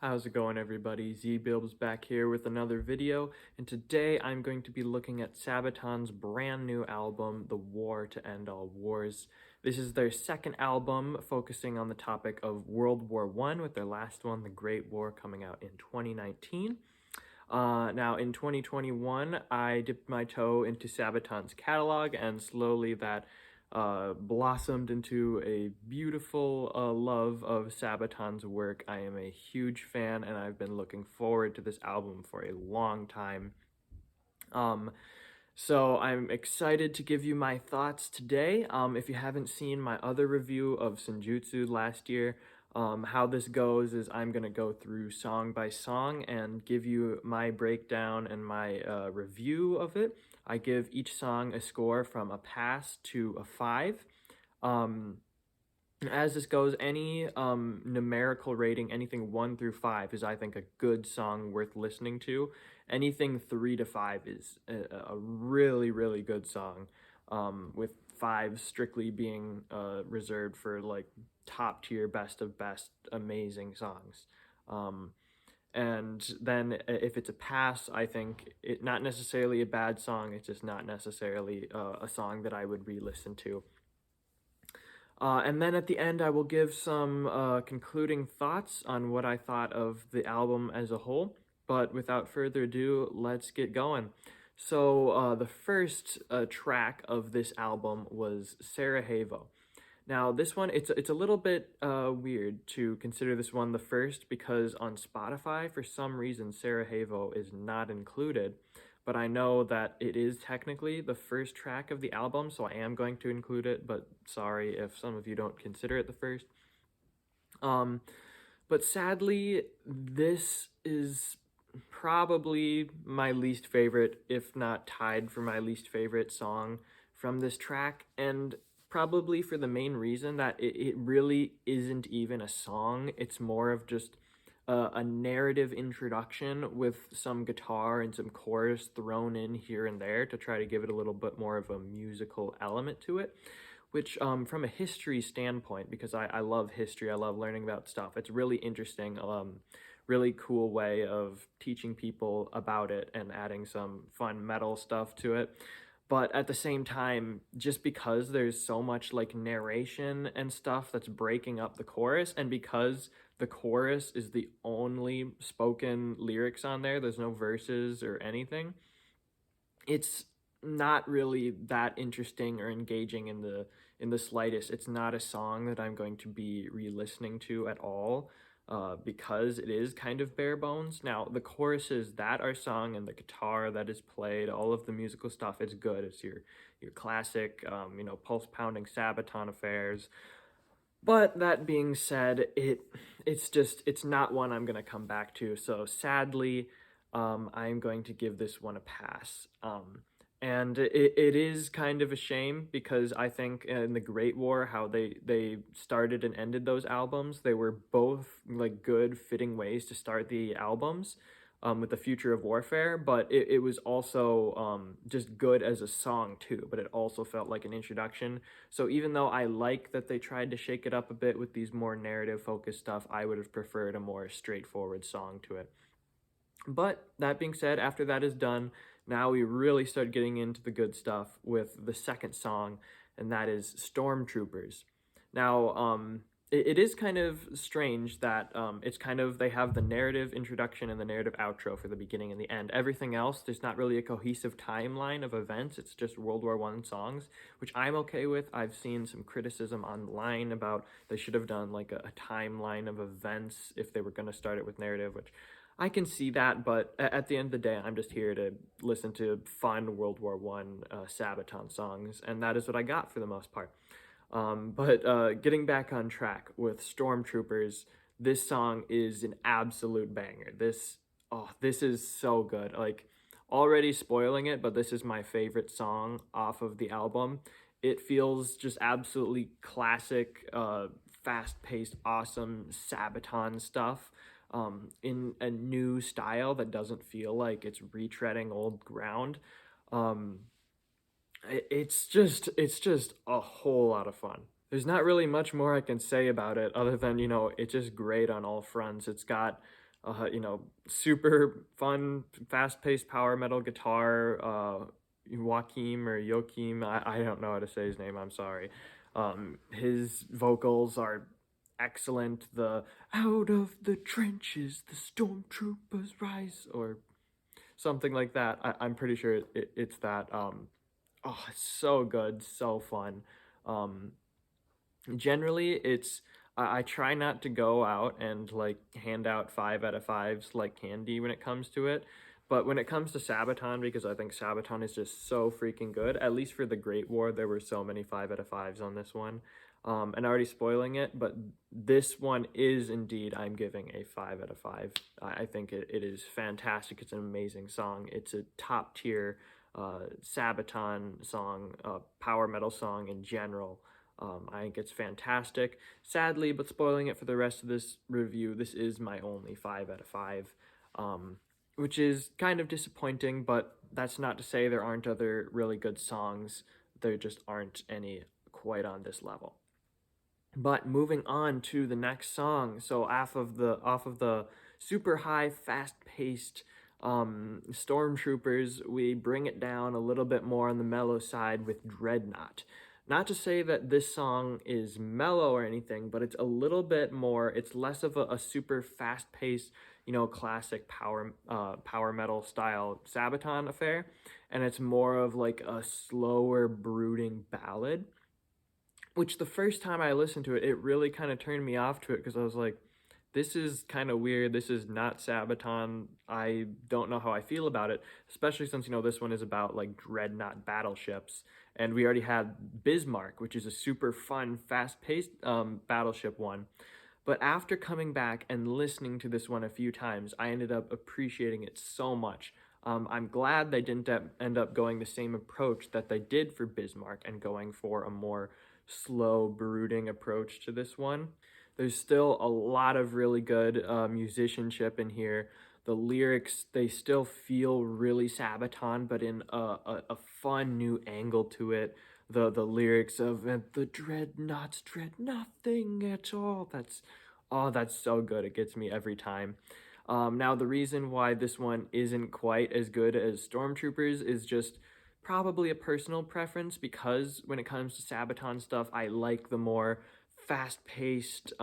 How's it going, everybody? ZBilbs back here with another video, and today I'm going to be looking at Sabaton's brand new album, The War to End All Wars. This is their second album focusing on the topic of World War I, with their last one, The Great War, coming out in 2019. Now, in 2021, I dipped my toe into Sabaton's catalog, and slowly that blossomed into a beautiful love of Sabaton's work. I am a huge fan, and I've been looking forward to this album for a long time. Um, so I'm excited to give you my thoughts today. If you haven't seen my other review of Senjutsu last year, how this goes is I'm going to go through song by song and give you my breakdown and my review of it. I give each song a score from a pass to a 5. Um, as this goes, any numerical rating, anything 1 through 5 is, I think, a good song worth listening to. Anything 3 to 5 is a really, really good song, with 5 strictly being reserved for, like, top tier, best of best, amazing songs. Um, and then if it's a pass, I think it not necessarily a bad song, it's just not necessarily a song that I would re-listen to. And then at the end, I will give some concluding thoughts on what I thought of the album as a whole. But without further ado, let's get going. So the first track of this album was Sara Jevo. Now this one, it's a little bit weird to consider this one the first, because on Spotify, for some reason, Sara Jevo is not included. But I know that it is technically the first track of the album, so I am going to include it, but sorry if some of you don't consider it the first. But sadly, this is probably my least favorite, if not tied for my least favorite song from this track, and probably for the main reason that it really isn't even a song. It's more of just a narrative introduction with some guitar and some chorus thrown in here and there to try to give it a little bit more of a musical element to it, which from a history standpoint, because I love history, I love learning about stuff, it's really interesting, really cool way of teaching people about it and adding some fun metal stuff to it. But at the same time, just because there's so much like narration and stuff that's breaking up the chorus, and because the chorus is the only spoken lyrics on there, there's no verses or anything, it's not really that interesting or engaging in the slightest. It's not a song that I'm going to be re-listening to at all, because it is kind of bare bones. Now, the choruses that are sung and the guitar that is played, all of the musical stuff, it's good. It's your classic, pulse pounding Sabaton affairs. But that being said, it's not one I'm gonna come back to. So sadly, I'm going to give this one a pass. And it is kind of a shame, because I think in the Great War, how they started and ended those albums, they were both like good, fitting ways to start the albums, with the future of warfare, but it was also just good as a song too, but it also felt like an introduction. So even though I like that they tried to shake it up a bit with these more narrative focused stuff, I would have preferred a more straightforward song to it. But that being said, after that is done, now we really start getting into the good stuff with the second song, and that is Stormtroopers. Now, it is kind of strange that it's kind of, they have the narrative introduction and the narrative outro for the beginning and the end. Everything else, there's not really a cohesive timeline of events. It's just World War I songs, which I'm okay with. I've seen some criticism online about they should have done like a timeline of events if they were going to start it with narrative, which I can see that, but at the end of the day, I'm just here to listen to fun World War I Sabaton songs, and that is what I got for the most part. But getting back on track with Stormtroopers, this song is an absolute banger. This is so good. Like, already spoiling it, but this is my favorite song off of the album. It feels just absolutely classic, fast-paced, awesome Sabaton stuff, in a new style that doesn't feel like it's retreading old ground. Um, it's just a whole lot of fun. There's not really much more I can say about it other than, it's just great on all fronts. It's got super fun, fast-paced power metal guitar. Joachim, I don't know how to say his name, I'm sorry. His vocals are excellent. The out of the trenches, the stormtroopers rise, or something like that. I'm pretty sure it's that. Oh, it's so good, so fun. Um, Generally, I try not to go out and like hand out 5 out of 5s like candy when it comes to it. But when it comes to Sabaton, because I think Sabaton is just so freaking good, at least for the Great War, there were so many 5 out of 5s on this one. And already spoiling it, but this one is indeed, I'm giving a 5 out of 5. I think it is fantastic. It's an amazing song. It's a top tier Sabaton song, power metal song in general. I think it's fantastic. Sadly, but spoiling it for the rest of this review, this is my only 5 out of 5, which is kind of disappointing, but that's not to say there aren't other really good songs. There just aren't any quite on this level. But moving on to the next song, so off of the super high, fast-paced Stormtroopers, we bring it down a little bit more on the mellow side with Dreadnought. Not to say that this song is mellow or anything, but it's a little bit more. It's less of a super fast-paced, classic power metal style Sabaton affair, and it's more of like a slower, brooding ballad. Which the first time I listened to it, it really kind of turned me off to it because I was like, this is kind of weird. This is not Sabaton. I don't know how I feel about it, especially since, this one is about like Dreadnought battleships. And we already had Bismarck, which is a super fun, fast paced battleship one. But after coming back and listening to this one a few times, I ended up appreciating it so much. I'm glad they didn't end up going the same approach that they did for Bismarck and going for a more slow, brooding approach to this one. There's still a lot of really good musicianship in here. The lyrics, they still feel really Sabaton, but in a fun new angle to it. The lyrics of the dreadnoughts dread nothing at all. That's so good. It gets me every time. Now, the reason why this one isn't quite as good as Stormtroopers is just probably a personal preference, because when it comes to Sabaton stuff, I like the more fast-paced,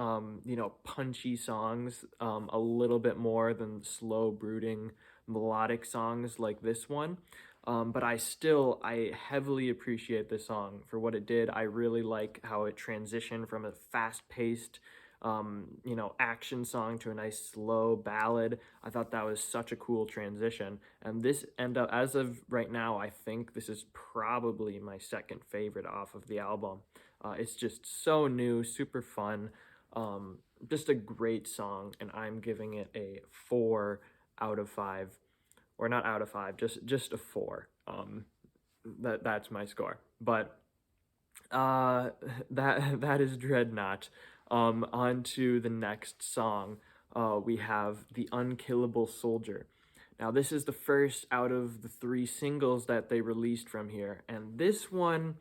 punchy songs a little bit more than slow, brooding, melodic songs like this one. But I heavily appreciate this song for what it did. I really like how it transitioned from a fast-paced, action song to a nice slow ballad. I thought that was such a cool transition. And as of right now, I think this is probably my second favorite off of the album. It's just so new, super fun, just a great song, and I'm giving it a 4 out of 5, or not out of 5, just a 4. That's my score. But that is Dreadnought. On to the next song. We have the Unkillable Soldier. Now, this is the first out of the 3 singles that they released from here, and this one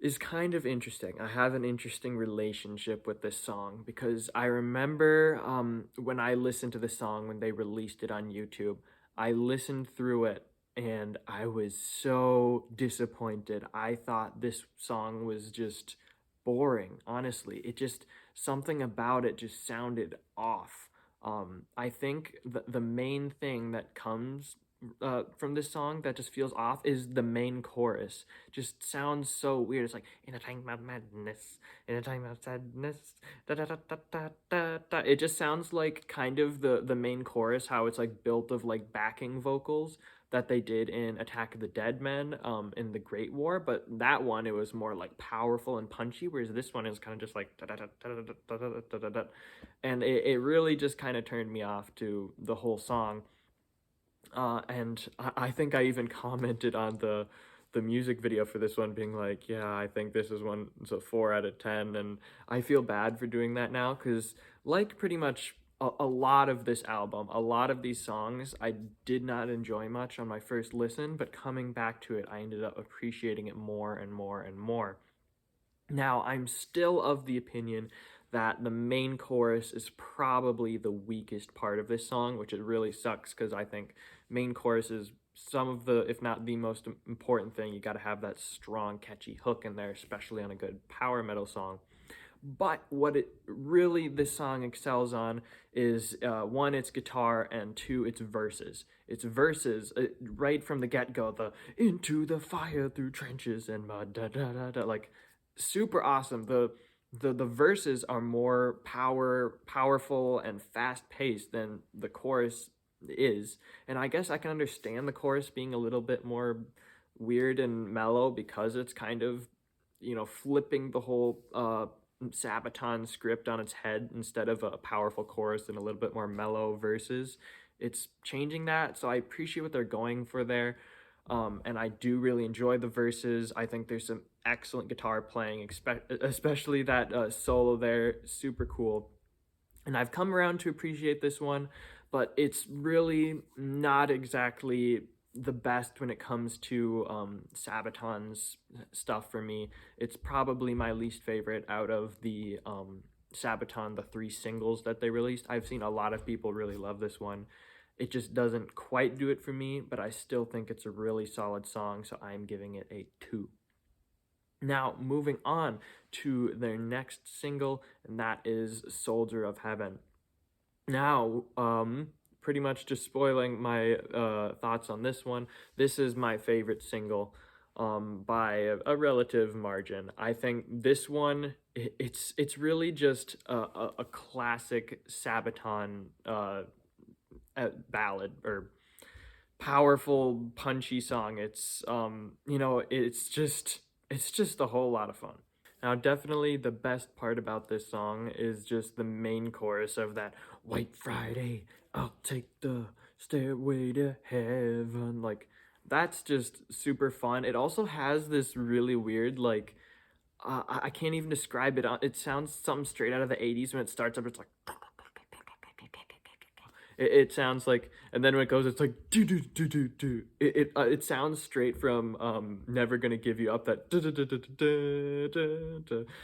is kind of interesting. I have an interesting relationship with this song because I remember when I listened to the song when they released it on YouTube, I listened through it and I was so disappointed. I thought this song was just boring, honestly. Something about it just sounded off. I think the main thing that comes from this song that just feels off is the main chorus. Just sounds so weird. It's like, in a time of madness, in a time of sadness, da da da da da da da. It just sounds like kind of the main chorus, how it's like built of like backing vocals that they did in Attack of the Dead Men in the Great War. But that one, it was more like powerful and punchy, whereas this one is kind of just like da da da da da da da da da da. And it really just kind of turned me off to the whole song. And I think I even commented on the music video for this one, being like, yeah, I think this is one, it's a 4 out of 10, and I feel bad for doing that now, because like pretty much a lot of this album, a lot of these songs, I did not enjoy much on my first listen, but coming back to it, I ended up appreciating it more and more and more. Now, I'm still of the opinion that the main chorus is probably the weakest part of this song, which it really sucks because I think main chorus is some of the, if not the most important thing. You got to have that strong, catchy hook in there, especially on a good power metal song. But what it really, this song excels on is one, its guitar, and two, its verses. Its verses, right from the get-go, the into the fire through trenches and mud, da da da da, like super awesome. The verses are more powerful and fast-paced than the chorus is, and I guess I can understand the chorus being a little bit more weird and mellow because it's kind of, flipping the whole Sabaton script on its head. Instead of a powerful chorus and a little bit more mellow verses, it's changing that. So I appreciate what they're going for there. And I do really enjoy the verses. I think there's some excellent guitar playing, especially that solo there, super cool. And I've come around to appreciate this one, but it's really not exactly the best when it comes to Sabaton's stuff for me. It's probably my least favorite out of the Sabaton, the 3 singles that they released. I've seen a lot of people really love this one. It just doesn't quite do it for me, but I still think it's a really solid song, so I'm giving it a 2. Now, moving on to their next single, and that is Soldier of Heaven. Now, pretty much just spoiling my thoughts on this one. This is my favorite single by a relative margin. I think this one, it's really just a classic Sabaton ballad, or powerful, punchy song. It's it's just a whole lot of fun. Now, definitely the best part about this song is just the main chorus of that White Friday, I'll take the stairway to heaven. Like, that's just super fun. It also has this really weird, like, I can't even describe it. It sounds something straight out of the 80s when it starts up. It's like, it sounds like, and then when it goes, it's like do do do do do. It sounds straight from Never Gonna Give You Up. That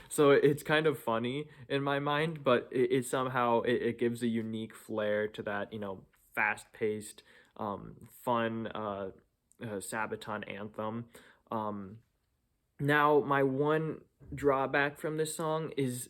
so it's kind of funny in my mind, but it somehow it gives a unique flair to that, fast paced, fun Sabaton anthem. Now, my one drawback from this song is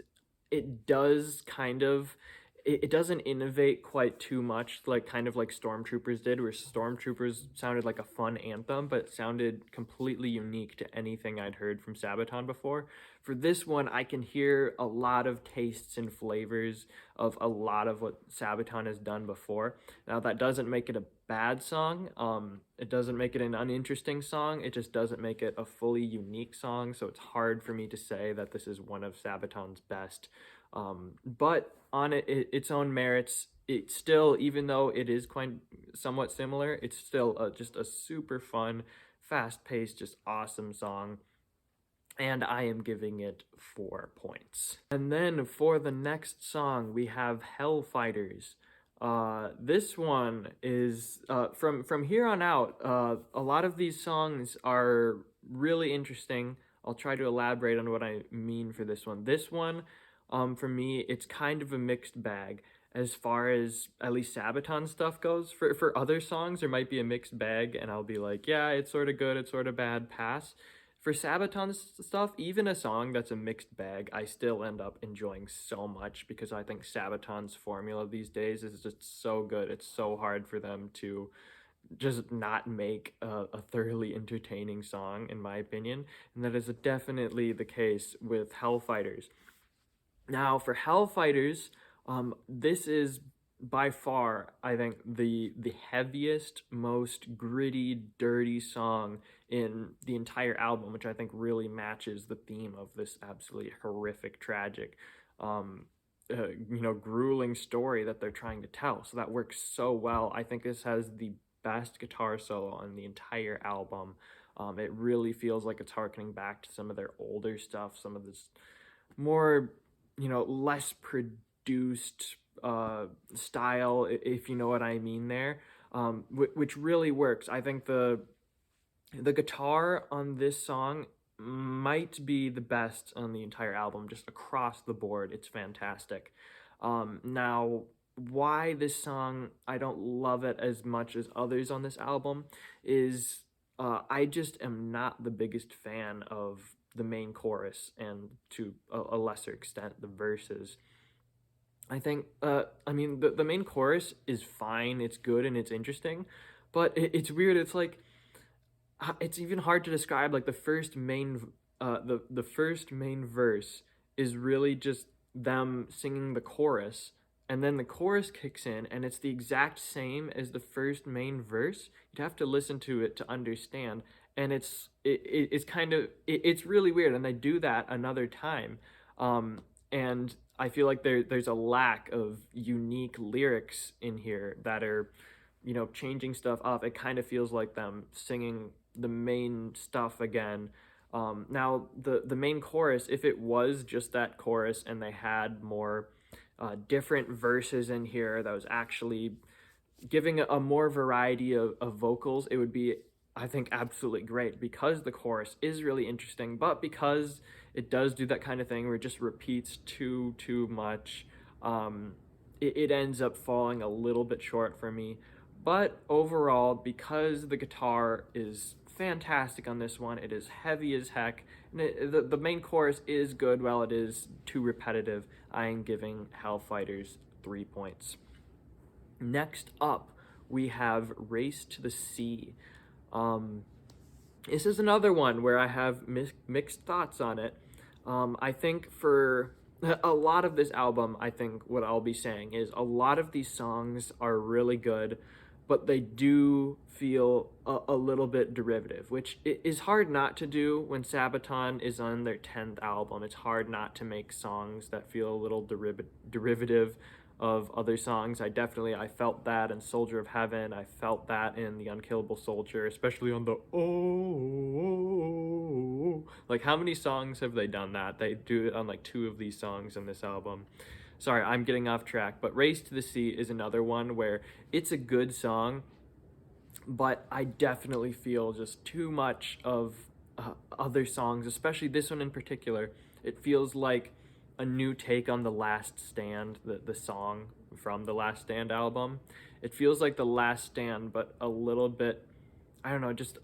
it does kind of, it doesn't innovate quite too much, like kind of like Stormtroopers did, where Stormtroopers sounded like a fun anthem, but it sounded completely unique to anything I'd heard from Sabaton before. For this one, I can hear a lot of tastes and flavors of a lot of what Sabaton has done before. Now, that doesn't make it a bad song. It doesn't make it an uninteresting song. It just doesn't make it a fully unique song. So it's hard for me to say that this is one of Sabaton's best. But on its own merits, it still, even though it is quite somewhat similar, it's still just a super fun, fast-paced, just awesome song. And I am giving it 4 points. And then for the next song, we have Hellfighters. This one is, from here on out, a lot of these songs are really interesting. I'll try to elaborate on what I mean for this one. This one, for me, it's kind of a mixed bag as far as at least Sabaton stuff goes. For other songs, there might be a mixed bag, and I'll be like, yeah, it's sort of good, it's sort of bad, pass. For Sabaton stuff, even a song that's a mixed bag, I still end up enjoying so much because I think Sabaton's formula these days is just so good. It's so hard for them to just not make a thoroughly entertaining song, in my opinion, and that is definitely the case with Hellfighters. Now, for Hellfighters, this is by far, I think, the heaviest, most gritty, dirty song in the entire album, which I think really matches the theme of this absolutely horrific, tragic, grueling story that they're trying to tell. So that works so well. I think this has the best guitar solo on the entire album. It really feels like it's harkening back to some of their older stuff, some of this more, less produced style, if you know what I mean there, which really works. I think the guitar on this song might be the best on the entire album, just across the board. It's fantastic. Now, why this song I don't love it as much as others on this album is I just am not the biggest fan of the main chorus and to a lesser extent the verses. I think, I mean, the main chorus is fine, it's good, and it's interesting, but it's weird. It's like, it's even hard to describe. Like the first main verse is really just them singing the chorus, and then the chorus kicks in, and it's the exact same as the first main verse. You'd have to listen to it to understand, and it's kind of it's really weird, and they do that another time, and I feel like there's a lack of unique lyrics in here that are, changing stuff up. It kind of feels like them singing the main stuff again. Now, the main chorus, if it was just that chorus and they had more different verses in here that was actually giving a more variety of vocals, it would be, I think, absolutely great, because the chorus is really interesting, but because it does do that kind of thing where it just repeats too much, it ends up falling a little bit short for me. But overall, because the guitar is fantastic on this one, it is heavy as heck, and the main chorus is good while it is too repetitive, I am giving Hellfighters 3 points. Next up, we have Race to the Sea. This is another one where I have mixed thoughts on it. I think for a lot of this album, I think what I'll be saying is a lot of these songs are really good, but they do feel a little bit derivative, which is hard not to do when Sabaton is on their 10th album. It's hard not to make songs that feel a little derivative of other songs. I felt that in Soldier of Heaven. I felt that in the Unkillable Soldier, especially on the oh. Like, how many songs have they done that? They do it on like 2 of these songs in this album. Sorry, I'm getting off track, but Race to the Sea is another one where it's a good song, but I definitely feel just too much of other songs, especially this one in particular. It feels like a new take on The Last Stand, the song from the Last Stand album. It feels like The Last Stand, but a little bit, I don't know, just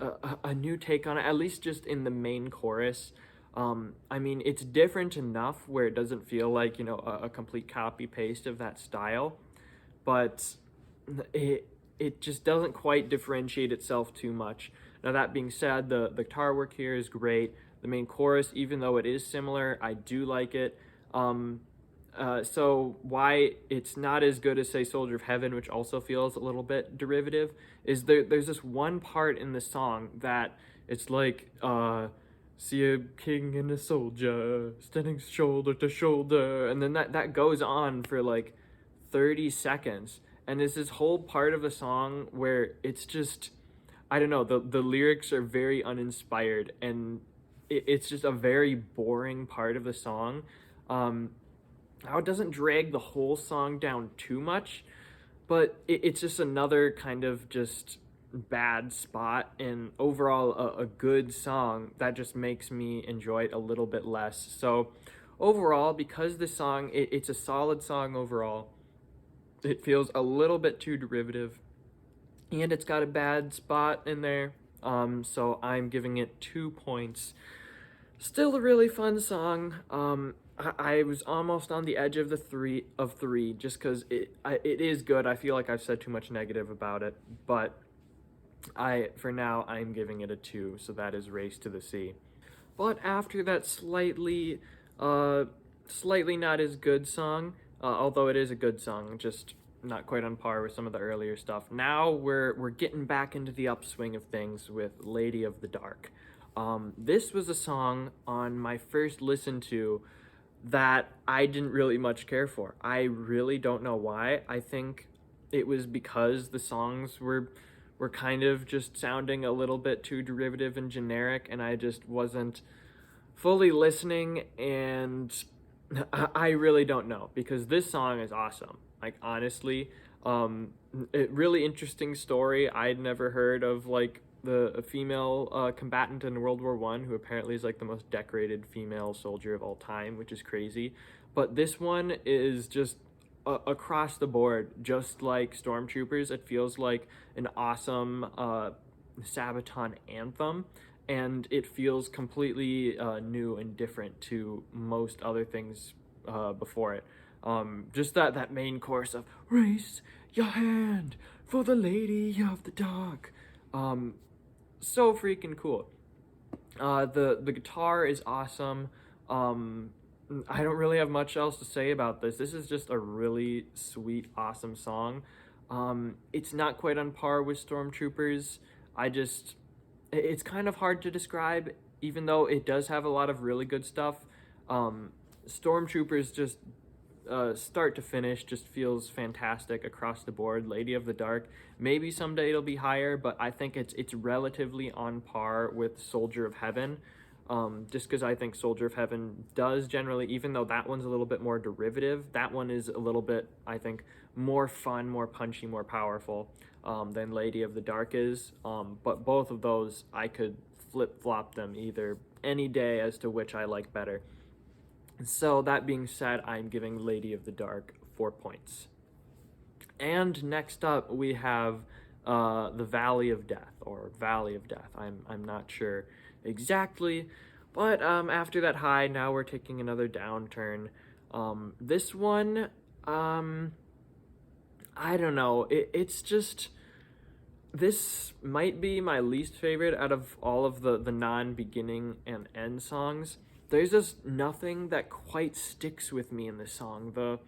a new take on it, at least just in the main chorus. I mean, it's different enough where it doesn't feel like, a complete copy-paste of that style, but it just doesn't quite differentiate itself too much. Now, that being said, the guitar work here is great. The main chorus, even though it is similar, I do like it. So why it's not as good as, say, Soldier of Heaven, which also feels a little bit derivative, is there's this one part in the song that it's like, see a king and a soldier standing shoulder to shoulder, and then that goes on for like 30 seconds, and it's this whole part of the song where it's just, I don't know, the lyrics are very uninspired, and it's just a very boring part of the song. Now, it doesn't drag the whole song down too much, but it's just another kind of just bad spot, and overall a good song that just makes me enjoy it a little bit less. So overall, because this song, it's a solid song overall, it feels a little bit too derivative, and it's got a bad spot in there, so I'm giving it 2 points. Still a really fun song. I was almost on the edge of the three just because it is good. I feel like I've said too much negative about it, but for now I'm giving it a 2, so that is Race to the Sea. But after that slightly not as good song, although it is a good song, just not quite on par with some of the earlier stuff. Now we're getting back into the upswing of things with Lady of the Dark. This was a song on my first listen to that I didn't really much care for. I really don't know why. I think it was because the songs were kind of just sounding a little bit too derivative and generic, and I just wasn't fully listening, and I really don't know, because this song is awesome. Like, honestly, really interesting story. I'd never heard of, like, a female combatant in World War One, who apparently is like the most decorated female soldier of all time, which is crazy. But this one is just across the board, just like Stormtroopers. It feels like an awesome Sabaton anthem, and it feels completely new and different to most other things before it. Just that main chorus of "Raise your hand for the Lady of the Dark." So freaking cool. The guitar is awesome. I don't really have much else to say about this. This is just a really sweet, awesome song. It's not quite on par with Stormtroopers. It's kind of hard to describe, even though it does have a lot of really good stuff. Stormtroopers just start to finish just feels fantastic across the board. Lady of the Dark, maybe someday it'll be higher, but I think it's relatively on par with Soldier of Heaven. Just because I think Soldier of Heaven does generally, even though that one's a little bit more derivative, that one is a little bit, I think, more fun, more punchy, more powerful than Lady of the Dark is. But both of those, I could flip-flop them either any day as to which I like better. So that being said, I'm giving Lady of the Dark 4 points. And next up, we have the Valley of Death, or Valley of Death. I'm not sure exactly, but after that high, now we're taking another downturn. This one, I don't know. It's just, this might be my least favorite out of all of the non-beginning and end songs. There's just nothing that quite sticks with me in this song.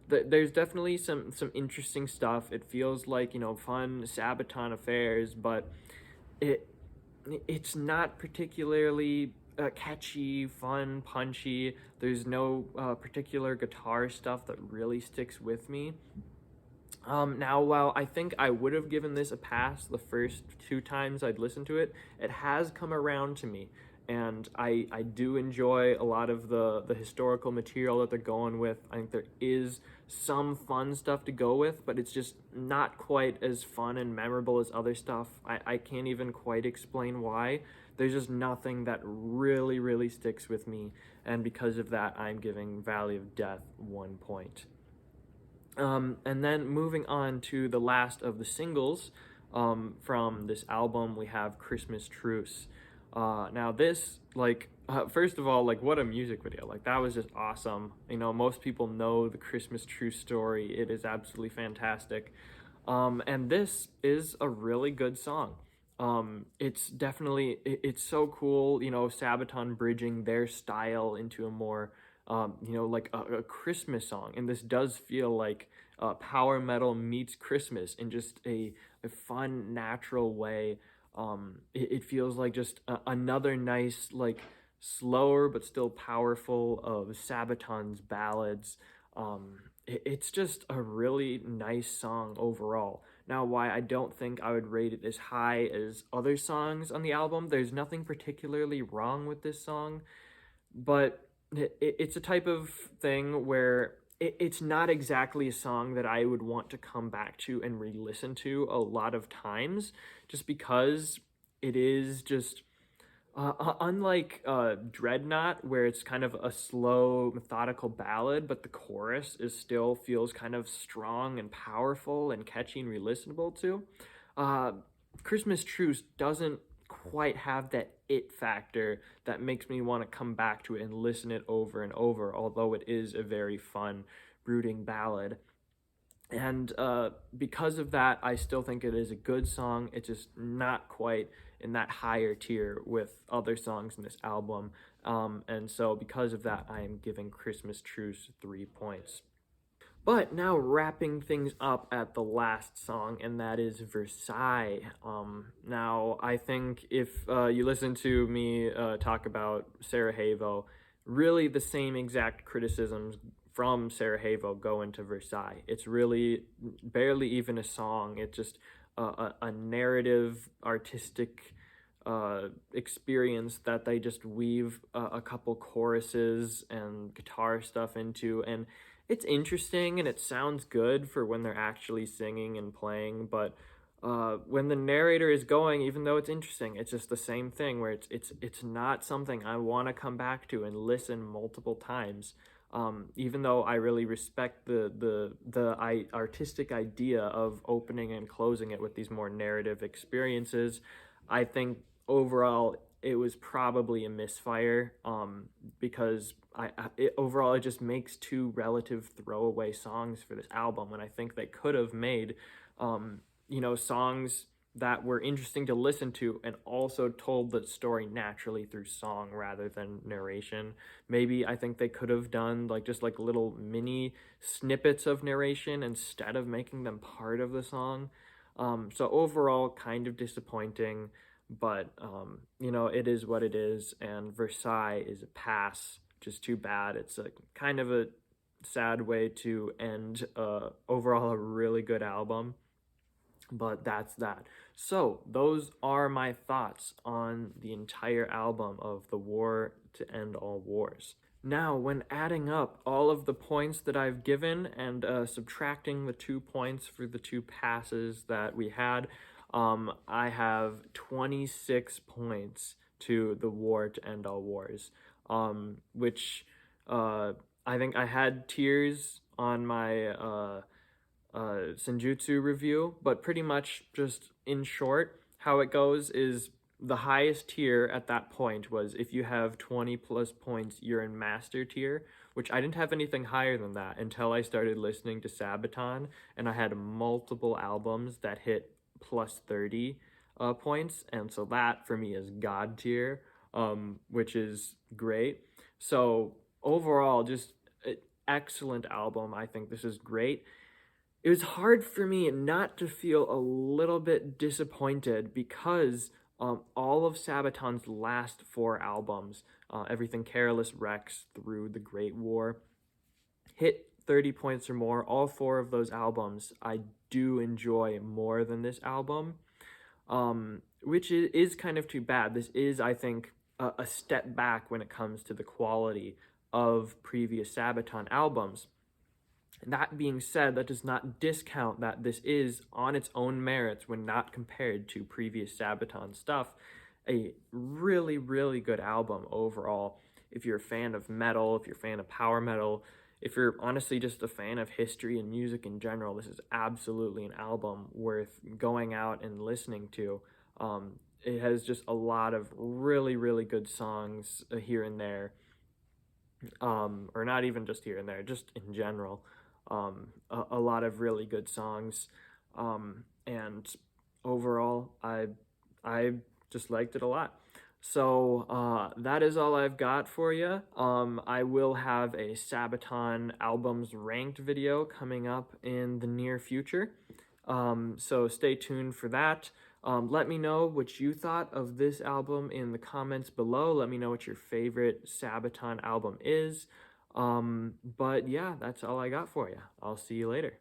There's definitely some interesting stuff. It feels like, fun Sabaton affairs, but it's not particularly catchy, fun, punchy. There's no particular guitar stuff that really sticks with me. Now, while I think I would have given this a pass the first 2 times I'd listened to it, it has come around to me. And I do enjoy a lot of the historical material that they're going with. I think there is some fun stuff to go with, but it's just not quite as fun and memorable as other stuff. I can't even quite explain why. There's just nothing that really, really sticks with me. And because of that, I'm giving Valley of Death 1 point. And then moving on to the last of the singles from this album, we have Christmas Truce. Now this, first of all, what a music video. That was just awesome. Most people know the Christmas Truce story. It is absolutely fantastic. And this is a really good song. It's definitely, it's so cool, Sabaton bridging their style into a more, a Christmas song. And this does feel like power metal meets Christmas in just a fun, natural way. It feels like just another nice, slower but still powerful of Sabaton's ballads. It's just a really nice song overall. Now, why I don't think I would rate it as high as other songs on the album, there's nothing particularly wrong with this song, but it's a type of thing where it's not exactly a song that I would want to come back to and re-listen to a lot of times, just because it is just, unlike Dreadnought, where it's kind of a slow, methodical ballad, but the chorus still feels kind of strong and powerful and catchy and re-listenable to. Christmas Truce doesn't quite have that it factor that makes me want to come back to it and listen it over and over, although it is a very fun, brooding ballad. And because of that, I still think it is a good song. It's just not quite in that higher tier with other songs in this album. And so because of that, I am giving Christmas Truce 3 points. But now wrapping things up at the last song, and that is Versailles. Now, I think if you listen to me talk about Sara Jevo, really the same exact criticisms from Sara Jevo go into Versailles. It's really barely even a song. It's just a narrative, artistic experience that they just weave a couple choruses and guitar stuff into, and it's interesting and it sounds good for when they're actually singing and playing, but when the narrator is going, even though it's interesting, it's just the same thing where it's not something I want to come back to and listen multiple times. Even though I really respect the artistic idea of opening and closing it with these more narrative experiences, I think overall it was probably a misfire, because overall it just makes two relative throwaway songs for this album when I think they could have made songs that were interesting to listen to and also told the story naturally through song rather than narration. Maybe I think they could have done just like little mini snippets of narration instead of making them part of the song. So overall, kind of disappointing, but it is what it is, and Versailles is a pass, which is too bad. It's a kind of a sad way to end overall a really good album. But that's that. So, those are my thoughts on the entire album of The War to End All Wars. Now, when adding up all of the points that I've given and subtracting the 2 points for the 2 passes that we had, I have 26 points to The War to End All Wars, which I think I had tears on my Senjutsu review, but pretty much just in short, how it goes is the highest tier at that point was if you have 20 plus points, you're in master tier, which I didn't have anything higher than that until I started listening to Sabaton, and I had multiple albums that hit plus 30 points, and so that for me is god tier, which is great. So overall, just an excellent album. I think this is great. It was hard for me not to feel a little bit disappointed because all of Sabaton's last 4 albums, Everything Careless, Rex, Through the Great War, hit 30 points or more. All 4 of those albums I do enjoy more than this album, which is kind of too bad. This is, I think, a step back when it comes to the quality of previous Sabaton albums. That being said, that does not discount that this is, on its own merits, when not compared to previous Sabaton stuff, a really, really good album overall. If you're a fan of metal, if you're a fan of power metal, if you're honestly just a fan of history and music in general, this is absolutely an album worth going out and listening to. It has just a lot of really, really good songs here and there, or not even just here and there, just in general. A lot of really good songs, and overall I just liked it a lot. So that is all I've got for you. I will have a Sabaton albums ranked video coming up in the near future, so stay tuned for that. Let me know what you thought of this album in the comments below. Let me know what your favorite Sabaton album is. But yeah, that's all I got for you. I'll see you later.